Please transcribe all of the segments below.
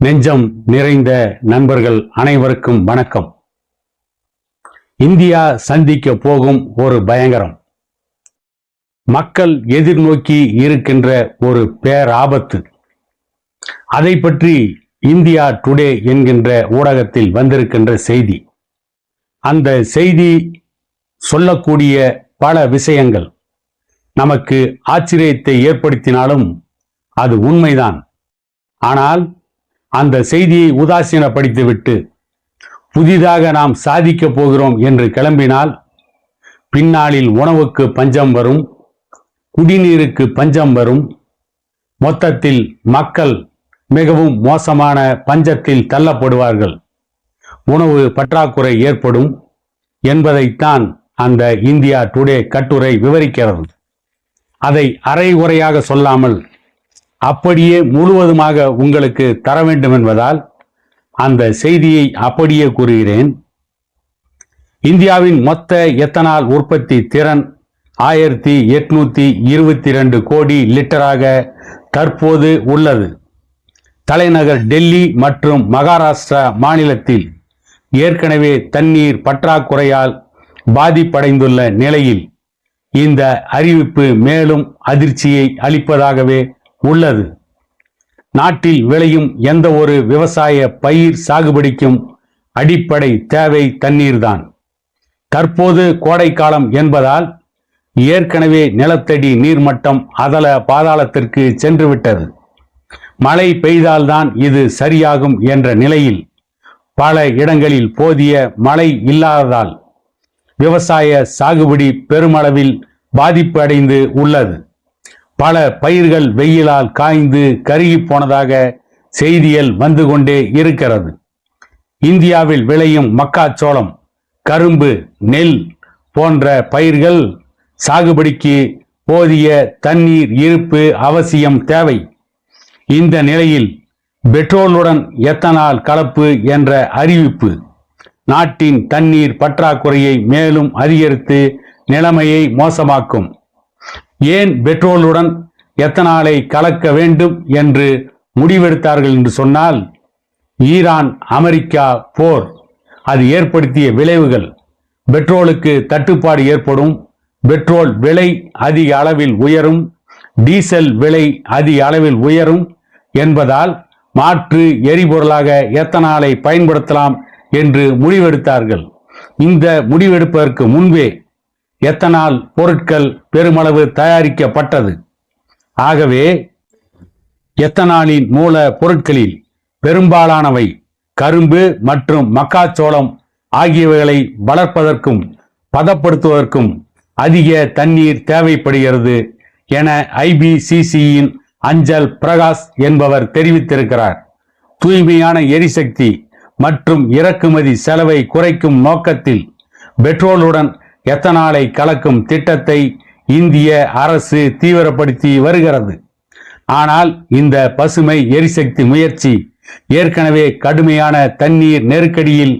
நெஞ்சம் நிறைந்த நண்பர்கள் அனைவருக்கும் வணக்கம். இந்தியா சந்திக்க போகும் ஒரு பயங்கரம், மக்கள் எதிர்நோக்கி இருக்கின்ற ஒரு பேராபத்து, அதை பற்றி இந்தியா டுடே என்கின்ற ஊடகத்தில் வந்திருக்கின்ற செய்தி. அந்த செய்தி சொல்லக்கூடிய பல விஷயங்கள் நமக்கு ஆச்சரியத்தை ஏற்படுத்தினாலும் அது உண்மைதான். ஆனால் அந்த செய்தியை உதாசீனப்படுத்திவிட்டு புதிதாக நாம் சாதிக்க போகிறோம் என்று கிளம்பினால் பின்னாளில் உணவுக்கு பஞ்சம் வரும், குடிநீருக்கு பஞ்சம் வரும், மொத்தத்தில் மக்கள் மிகவும் மோசமான பஞ்சத்தில் தள்ளப்படுவார்கள், உணவு பற்றாக்குறை ஏற்படும் என்பதைத்தான் அந்த இந்தியா டுடே கட்டுரை விவரிக்கிறது. அதை அரைகுறையாக சொல்லாமல் அப்படியே முழுவதுமாக உங்களுக்கு தர வேண்டும் என்பதால் அந்த செய்தியை அப்படியே கூறுகிறேன். இந்தியாவின் மொத்த எத்தனால் உற்பத்தி திறன் 1822 கோடி லிட்டராக தற்போது உள்ளது. தலைநகர் டெல்லி மற்றும் மகாராஷ்டிரா மாநிலத்தில் ஏற்கனவே தண்ணீர் பற்றாக்குறையால் பாதிப்படைந்துள்ள நிலையில் இந்த அறிவிப்பு மேலும் அதிர்ச்சியை அளிப்பதாகவே உள்ளது. நாட்டில் விளையும் எந்த ஒரு விவசாய பயிர் சாகுபடிக்கும் அடிப்படை தேவை தண்ணீர்தான். தற்போது கோடைக்காலம் என்பதால் ஏற்கனவே நிலத்தடி நீர்மட்டம் அதல பாதாளத்திற்கு சென்றுவிட்டது. மழை பெய்தால்தான் இது சரியாகும் என்ற நிலையில் பல இடங்களில் போதிய மழை இல்லாததால் விவசாய சாகுபடி பெருமளவில் பாதிப்பு அடைந்து உள்ளது. பல பயிர்கள் வெயிலால் காய்ந்து கருகி போனதாக செய்திகள் வந்து கொண்டே இருக்கிறது. இந்தியாவில் விளையும் மக்காச்சோளம், கரும்பு, நெல் போன்ற பயிர்கள் சாகுபடிக்கு போதிய தண்ணீர் இருப்பு அவசியம் தேவை. இந்த நிலையில் பெட்ரோலுடன் எத்தனால் கலப்பு என்ற அறிவிப்பு நாட்டின் தண்ணீர் பற்றாக்குறையை மேலும் அதிகரித்து நிலைமையை மோசமாக்கும். ஏன் பெட்ரோலுடன் எத்தனாலை கலக்க வேண்டும் என்று முடிவெடுத்தார்கள் என்று சொன்னால், ஈரான் அமெரிக்கா போர் அது ஏற்படுத்திய விளைவுகள், பெட்ரோலுக்கு தட்டுப்பாடு ஏற்படும், பெட்ரோல் விலை அதிக அளவில் உயரும், டீசல் விலை அதிக அளவில் உயரும் என்பதால் மாற்று எரிபொருளாக எத்தனாலை பயன்படுத்தலாம் என்று முடிவெடுத்தார்கள். இந்த முடிவெடுப்பதற்கு முன்பே எத்தனால் பொருட்கள் பெருமளவு தயாரிக்கப்பட்டது. ஆகவே எத்தனாலின் மூல பொருட்களில் பெரும்பாலானவை கரும்பு மற்றும் மக்காச்சோளம் ஆகியவைகளை வளர்ப்பதற்கும் பதப்படுத்துவதற்கும் அதிக தண்ணீர் தேவைப்படுகிறது என IPCCயின் அஞ்சல் பிரகாஷ் என்பவர் தெரிவித்திருக்கிறார். தூய்மையான எரிசக்தி மற்றும் இறக்குமதி செலவை குறைக்கும் நோக்கத்தில் பெட்ரோலுடன் எத்தனாலை கலக்கும் திட்டத்தை இந்திய அரசு தீவிரப்படுத்தி வருகிறது. ஆனால் இந்த பசுமை எரிசக்தி முயற்சி ஏற்கனவே கடுமையான தண்ணீர் நெருக்கடியில்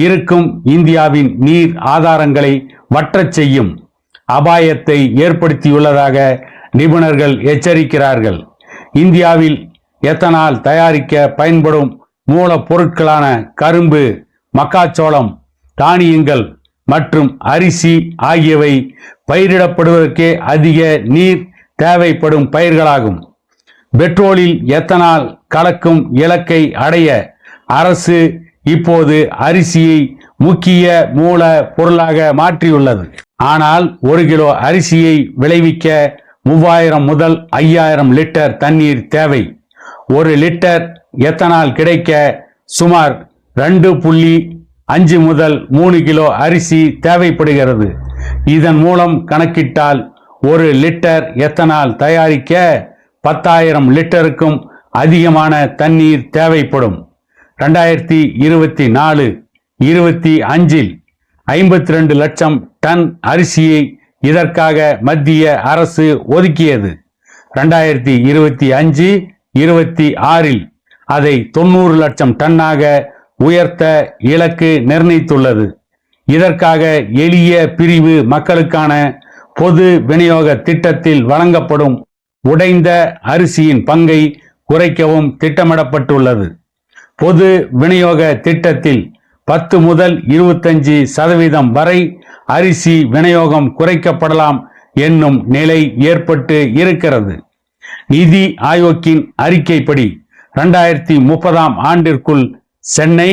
இருக்கும் இந்தியாவின் நீர் ஆதாரங்களை வற்றச் செய்யும் அபாயத்தை ஏற்படுத்தியுள்ளதாக நிபுணர்கள் எச்சரிக்கிறார்கள். இந்தியாவில் எத்தனால் தயாரிக்க பயன்படும் மூலப்பொருட்களான கரும்பு, மக்காச்சோளம், தானியங்கள் மற்றும் அரிசி ஆகியவை பயிரிடப்படுவதற்கே அதிக நீர் தேவைப்படும் பயிர்களாகும். பெட்ரோலில் எத்தனால் கலக்கும் இலக்கை அடைய அரசு இப்போது அரிசியை முக்கிய மூல பொருளாக மாற்றியுள்ளது. ஆனால் 1 கிலோ அரிசியை விளைவிக்க 3000 முதல் 5000 லிட்டர் தண்ணீர் தேவை. 1 லிட்டர் எத்தனால் கிடைக்க சுமார் 2.5 முதல் 3 கிலோ அரிசி தேவைப்படுகிறது. இதன் மூலம் கணக்கிட்டால் 1 லிட்டர் எத்தனால் தயாரிக்க 10,000 லிட்டருக்கும் அதிகமான தண்ணீர் தேவைப்படும். 2024-25 52 லட்சம் டன் அரிசியை இதற்காக மத்திய அரசு ஒதுக்கியது. 2025-26 அதை 90 லட்சம் டன்னாக உயர்த்த இலக்கு நிர்ணயித்துள்ளது. இதற்காக எளிய பிரிவு மக்களுக்கான பொது விநியோக திட்டத்தில் வழங்கப்படும் உடைந்த அரிசியின் பங்கை குறைக்கவும் திட்டமிடப்பட்டுள்ளது. பொது விநியோக திட்டத்தில் 10 முதல் 25% வரை அரிசி விநியோகம் குறைக்கப்படலாம் என்னும் நிலை ஏற்பட்டு இருக்கிறது. நிதி ஆயோக்கின் அறிக்கைப்படி 2030ஆம் ஆண்டிற்குள் சென்னை,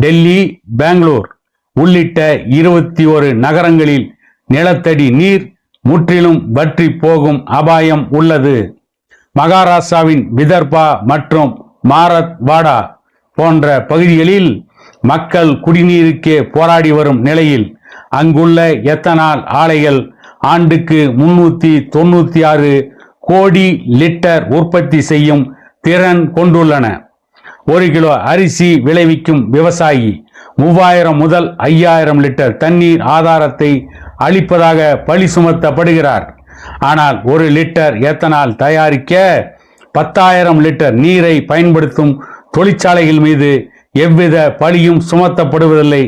டெல்லி, பெங்களூர் உள்ளிட்ட 21 நகரங்களில் நிலத்தடி நீர் முற்றிலும் வற்றி போகும் அபாயம் உள்ளது. மகாராஷ்டிராவின் விதர்பா மற்றும் மாரத்வாடா போன்ற பகுதிகளில் மக்கள் குடிநீருக்கே போராடி வரும் நிலையில் அங்குள்ள எத்தனால் ஆலைகள் ஆண்டுக்கு 396 கோடி லிட்டர் உற்பத்தி செய்யும் திறன் கொண்டுள்ளன. 1 கிலோ அரிசி விளைவிக்கும் விவசாயி 3000 முதல் 5000 லிட்டர் தண்ணீர் ஆதாரத்தை அளிப்பதாக பழி சுமத்தப்படுகிறார். ஆனால் 1 லிட்டர் எத்தனால் தயாரிக்க 10,000 லிட்டர் நீரை பயன்படுத்தும் தொழிற்சாலைகள் மீது எவ்வித பழியும் சுமத்தப்படுவதில்லை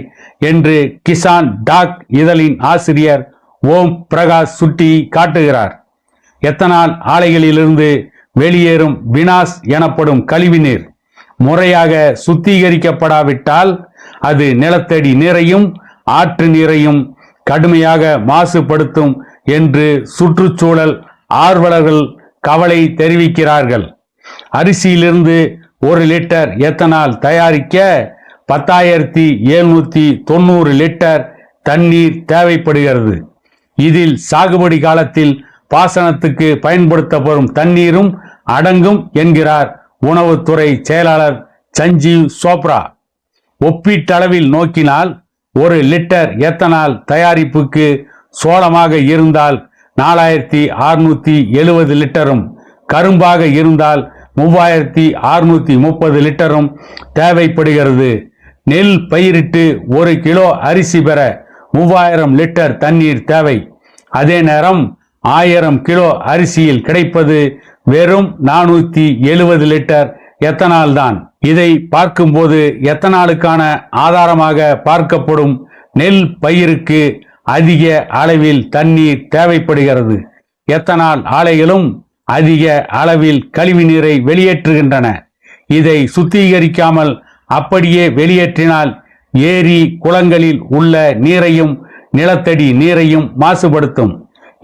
என்று கிசான் டாக் இதழின் ஆசிரியர் ஓம் பிரகாஷ் சுட்டி காட்டுகிறார். எத்தனால் ஆலைகளிலிருந்து வெளியேறும் வினாஸ் எனப்படும் கழிவுநீர் முறையாக சுத்திகரிக்கப்படாவிட்டால் அது நிலத்தடி நீரையும் ஆற்று நீரையும் கடுமையாக மாசுபடுத்தும் என்று சுற்றுச்சூழல் ஆர்வலர்கள் கவலை தெரிவிக்கிறார்கள். அரிசியிலிருந்து 1 லிட்டர் எத்தனால் தயாரிக்க 10,790 லிட்டர் தண்ணீர் தேவைப்படுகிறது. இதில் சாகுபடி காலத்தில் பாசனத்துக்கு பயன்படுத்தப்படும் தண்ணீரும் அடங்கும் என்கிறார் உணவுத்துறை செயலாளர் சஞ்சீவ் சோப்ரா. ஒப்பீட்டளவில் நோக்கினால் 1 லிட்டர் எத்தனால் தயாரிப்புக்கு சோளமாக இருந்தால் 4,670 லிட்டரும், கரும்பாக இருந்தால் 3,630 லிட்டரும் தேவைப்படுகிறது. நெல் பயிரிட்டு 1 கிலோ அரிசி பெற 3000 லிட்டர் தண்ணீர் தேவை. அதே நேரம் 1000 கிலோ அரிசியில் கிடைப்பது வெறும் 470 லிட்டர் எத்தனால் தான். இதை பார்க்கும்போது எத்தனாலுக்கான ஆதாரமாக பார்க்கப்படும் நெல் பயிருக்கு அதிக அளவில் தண்ணீர் தேவைப்படுகிறது. எத்தனால் ஆலைகளும் அதிக அளவில் கழிவு நீரை வெளியேற்றுகின்றன. இதை சுத்திகரிக்காமல் அப்படியே வெளியேற்றினால் ஏரி குளங்களில் உள்ள நீரையும் நிலத்தடி நீரையும் மாசுபடுத்தும்.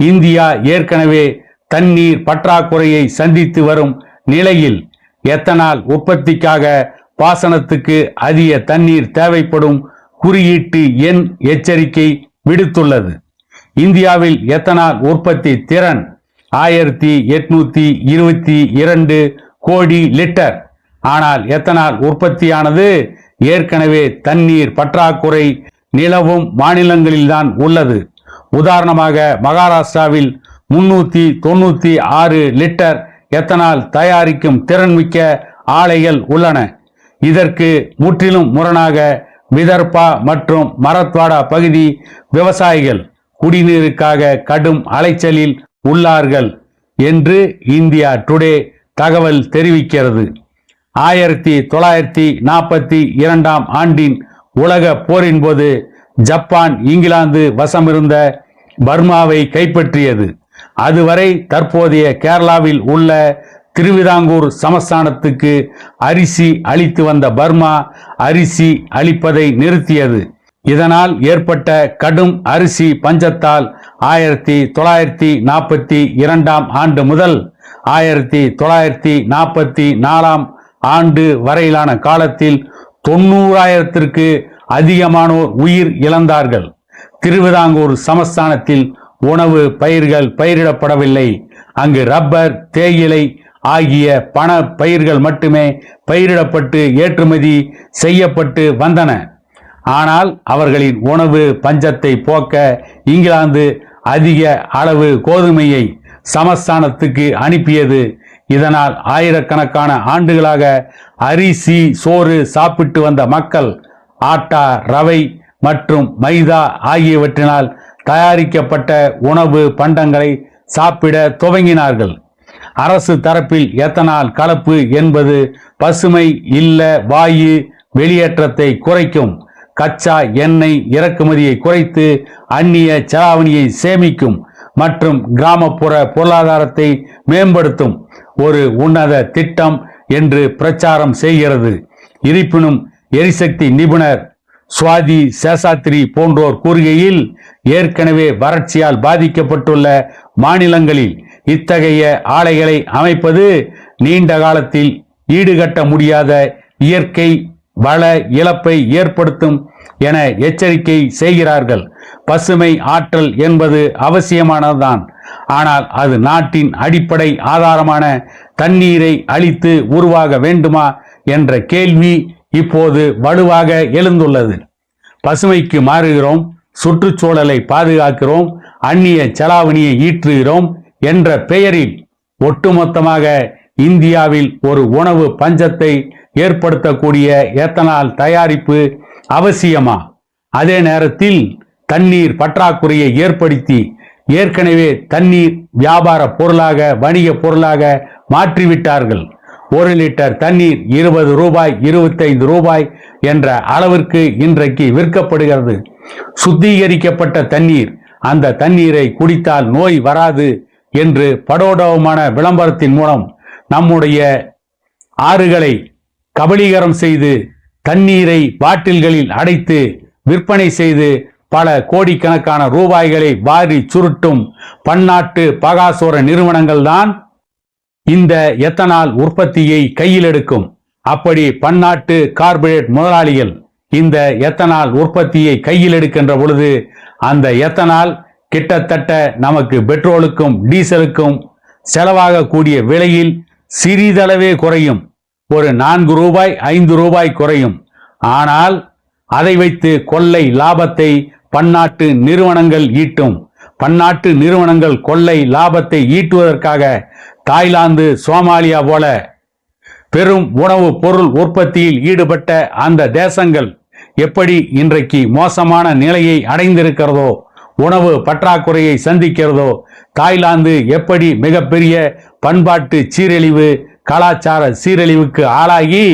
இந்தியா ஏற்கனவே தண்ணீர் பற்றாக்குறையை சந்தித்து வரும் நிலையில் எத்தனால் உற்பத்திக்காக பாசனத்துக்கு அதிக தண்ணீர் தேவைப்படும் குறியீட்டு எண் எச்சரிக்கை விடுத்துள்ளது. இந்தியாவில் எத்தனால் உற்பத்தி திறன் 1,822 கோடி லிட்டர். ஆனால் எத்தனால் உற்பத்தியானது ஏற்கனவே தண்ணீர் பற்றாக்குறை நிலவும் மாநிலங்களில்தான் உள்ளது. உதாரணமாக மகாராஷ்டிராவில் 396 லிட்டர் எத்தனால் தயாரிக்கும் திறன்மிக்க ஆலைகள் உள்ளன. இதற்கு முற்றிலும் முரணாக விதர்பா மற்றும் மராத்வாடா பகுதி விவசாயிகள் குடிநீருக்காக கடும் அலைச்சலில் உள்ளார்கள் என்று இந்தியா டுடே தகவல் தெரிவிக்கிறது. 1942ஆம் ஆண்டின் உலக போரின் போது ஜப்பான் இங்கிலாந்து வசமிருந்த பர்மாவை கைப்பற்றியது. அதுவரை தற்போதைய கேரளாவில் உள்ள திருவிதாங்கூர் சமஸ்தானத்துக்கு அரிசி அளித்து வந்த பர்மா அரிசி அளிப்பதை நிறுத்தியது. இதனால் ஏற்பட்ட கடும் அரிசி பஞ்சத்தால் 1942ஆம் ஆண்டு முதல் 1944ஆம் ஆண்டு வரையிலான காலத்தில் 90,000த்திற்கு அதிகமானோர் உயிர் இழந்தார்கள். திருவிதாங்கூர் சமஸ்தானத்தில் உணவு பயிர்கள் பயிரிடப்படவில்லை. அங்கு ரப்பர், தேயிலை ஆகிய பண பயிர்கள் மட்டுமே பயிரிடப்பட்டு ஏற்றுமதி செய்யப்பட்டு வந்தன. ஆனால் அவர்களின் உணவு பஞ்சத்தை போக்க இங்கிலாந்து அதிக அளவு கோதுமையை சமஸ்தானத்துக்கு அனுப்பியது. இதனால் ஆயிரக்கணக்கான ஆண்டுகளாக அரிசி சோறு சாப்பிட்டு வந்த மக்கள் ஆட்டா, ரவை மற்றும் மைதா ஆகியவற்றினால் தயாரிக்கப்பட்ட உணவு பண்டங்களை சாப்பிட துவங்கினார்கள். அரசு தரப்பில் எத்தனால் கலப்பு என்பது பசுமை இல்ல வாயு வெளியேற்றத்தை குறைக்கும், கச்சா எண்ணெய் இறக்குமதியை குறைத்து அந்நிய செலாவணியை சேமிக்கும் மற்றும் கிராமப்புற பொருளாதாரத்தை மேம்படுத்தும் ஒரு உன்னத திட்டம் என்று பிரச்சாரம் செய்கிறது. இருப்பினும் எரிசக்தி நிபுணர் சுவாதி சேஷாத்ரி போன்றோர் கூறுகையில், ஏற்கனவே வறட்சியால் பாதிக்கப்பட்டுள்ள மாநிலங்களில் இத்தகைய ஆலைகளை அமைப்பது நீண்ட காலத்தில் ஈடுகட்ட முடியாத இயற்கை வள இழப்பை ஏற்படுத்தும் என எச்சரிக்கை செய்கிறார்கள். பசுமை ஆற்றல் என்பது அவசியமானதுதான். ஆனால் அது நாட்டின் அடிப்படை ஆதாரமான தண்ணீரை அளித்து உருவாக வேண்டுமா என்ற கேள்வி இப்போது வலுவாக எழுந்துள்ளது. பசுமைக்கு மாறுகிறோம், சுற்றுச்சூழலை பாதுகாக்கிறோம், அந்நிய செலாவணியை ஈற்றுகிறோம் என்ற பெயரில் ஒட்டுமொத்தமாக இந்தியாவில் ஒரு உணவு பஞ்சத்தை ஏற்படுத்தக்கூடிய எத்தனால் தயாரிப்பு அவசியமா? அதே நேரத்தில் தண்ணீர் பற்றாக்குறையை ஏற்படுத்தி ஏற்கனவே தண்ணீர் வியாபார பொருளாக வணிக பொருளாக மாற்றிவிட்டார்கள். 1 லிட்டர் தண்ணீர் 20 ரூபாய் 25 ரூபாய் என்ற அளவிற்கு இன்றைக்கு விற்கப்படுகிறது. சுத்திகரிக்கப்பட்ட தண்ணீர், அந்த தண்ணீரை குடித்தால் நோய் வராது என்று படோடவமான விளம்பரத்தின் மூலம் நம்முடைய ஆறுகளை கபளீகரம் செய்து தண்ணீரை பாட்டில்களில் அடைத்து விற்பனை செய்து பல கோடிக்கணக்கான ரூபாய்களை வாரி சுருட்டும் பன்னாட்டு பகாசோர நிறுவனங்கள் தான் இந்த எத்தனால் உற்பத்தியை கையில் எடுக்கும். அப்படி பன்னாட்டு கார்ப்பரேட் முதலாளிகள் இந்த எத்தனால் உற்பத்தியை கையில் எடுக்கின்ற பொழுது அந்த எத்தனால் கிட்டத்தட்ட நமக்கு பெட்ரோலுக்கும் டீசலுக்கும் செலவாகக்கூடிய விலையில் சிறிதளவே குறையும். ஒரு 4 ரூபாய் 5 ரூபாய் குறையும். ஆனால் அதை வைத்து கொள்ளை லாபத்தை பன்னாட்டு நிறுவனங்கள் ஈட்டும். பன்னாட்டு நிறுவனங்கள் கொள்ளை லாபத்தை ஈட்டுவதற்காக தாய்லாந்து, சோமாலியா போல பெரும் உணவு பொருள் உற்பத்தியில் ஈடுபட்ட அந்த தேசங்கள் எப்படி இன்றைக்கு மோசமான நிலையை அடைந்திருக்கிறதோ, உணவு பற்றாக்குறையை சந்திக்கிறதோ, தாய்லாந்து எப்படி மிகப்பெரிய பண்பாட்டு சீரழிவு கலாச்சார சீரழிவுக்கு ஆளாகி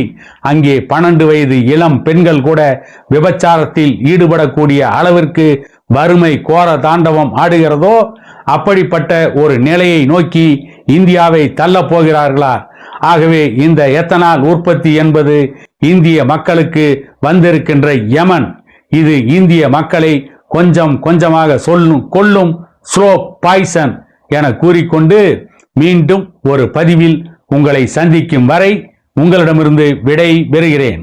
அங்கே 12 வயது இளம் பெண்கள் கூட விபச்சாரத்தில் ஈடுபடக்கூடிய அளவிற்கு வறுமை கோர தாண்டவம் ஆடுகிறதோ, அப்படிப்பட்ட ஒரு நிலையை நோக்கி இந்தியாவை தள்ளப் போகிறார்களா? ஆகவே இந்த எத்தனால் உற்பத்தி என்பது இந்திய மக்களுக்கு வந்திருக்கின்ற யமன். இது இந்திய மக்களை கொஞ்சம் கொஞ்சமாக கொல்லும் ஸ்லோ பாய்சன் என கூறிக்கொண்டு மீண்டும் ஒரு பதிவில் உங்களை சந்திக்கும் வரை உங்களிடமிருந்து விடை பெறுகிறேன்.